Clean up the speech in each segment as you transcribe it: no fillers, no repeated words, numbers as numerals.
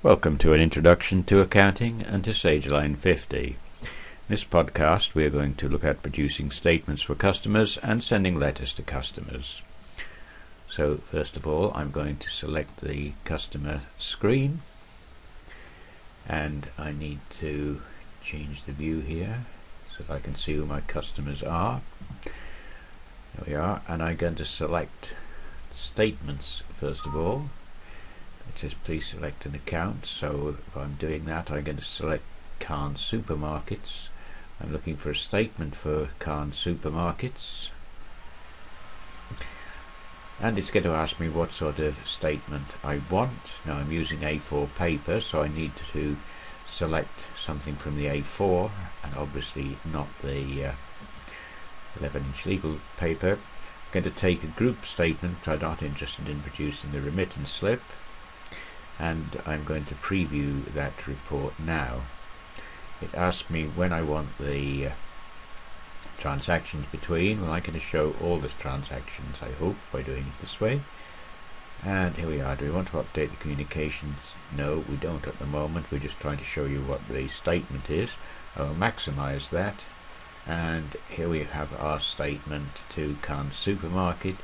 Welcome to an introduction to accounting and to Sageline 50. In this podcast we are going to look at producing statements for customers and sending letters to customers. So first of all I'm going to select the customer screen and I need to change the view here so that I can see who my customers are. There we are, and I'm going to select statements first of all. It says please select an account, so if I'm doing that I'm going to select Cairns Supermarkets. I'm looking for a statement for Cairns Supermarkets and it's going to ask me what sort of statement I want. Now I'm using A4 paper, so I need to select something from the A4 and obviously not the 11-inch legal paper. I'm going to take a group statement. I'm not interested in producing the remittance slip, and I'm going to preview that report now. It asks me when I want the transactions between. Well, I'm going to show all the transactions, I hope, by doing it this way. And here we are. Do we want to update the communications? No, we don't at the moment. We're just trying to show you what the statement is. I'll maximize that, and here we have our statement to Cairns Supermarket,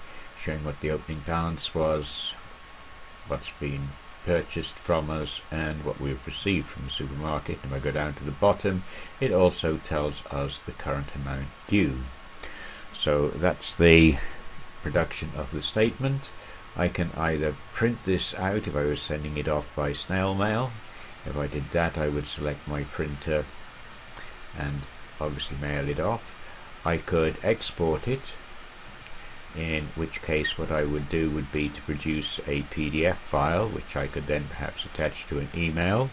showing what the opening balance was, what's been purchased from us, and what we've received from the supermarket. And if I go down to the bottom, it also tells us the current amount due. So that's the production of the statement. I can either print this out if I was sending it off by snail mail. If I did that, I would select my printer and obviously mail it off. I could export it, in which case what I would do would be to produce a PDF file which I could then perhaps attach to an email.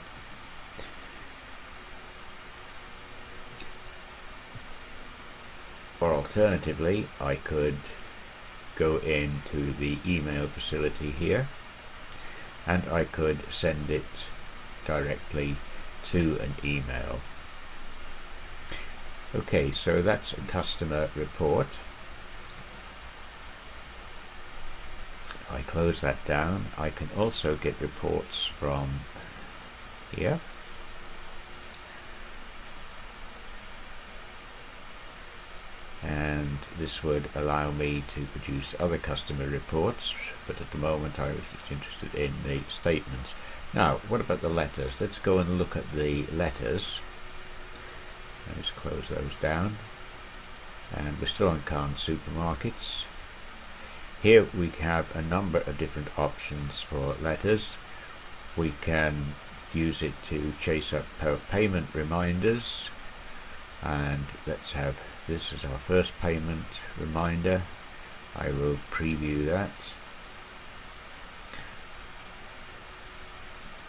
Or alternatively I could go into the email facility here and I could send it directly to an email. Okay, so that's a customer report. I close that down. I can also get reports from here. And this would allow me to produce other customer reports, but at the moment I was just interested in the statements. Now, what about the letters? Let's go and look at the letters. Let's close those down. And we're still on Cairns Supermarkets. Here we have a number of different options for letters. We can use it to chase up payment reminders, and let's have this as our first payment reminder. I will preview that,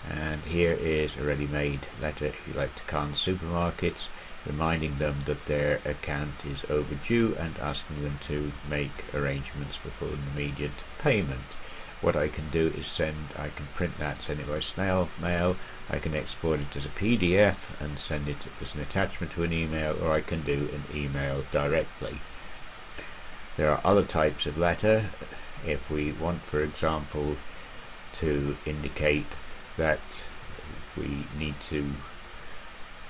and here is a ready-made letter if you like to Cairns Supermarkets, reminding them that their account is overdue and asking them to make arrangements for full and immediate payment. What I can do is I can print that, send it by snail mail, I can export it as a PDF and send it as an attachment to an email, or I can do an email directly. There are other types of letter. If we want, for example, to indicate that we need to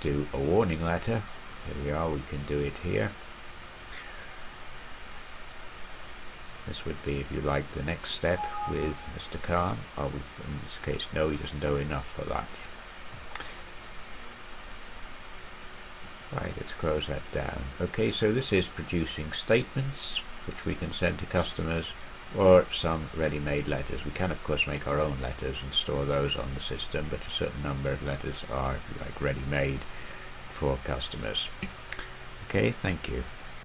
do a warning letter, here we are, we can do it here. This would be, if you like, the next step with Mr. Khan. Oh, in this case, no, he doesn't know enough for that. Right, let's close that down. Okay, so this is producing statements which we can send to customers, or some ready-made letters. We can of course make our own letters and store those on the system, but a certain number of letters are, if you like, ready-made for customers. Okay, thank you.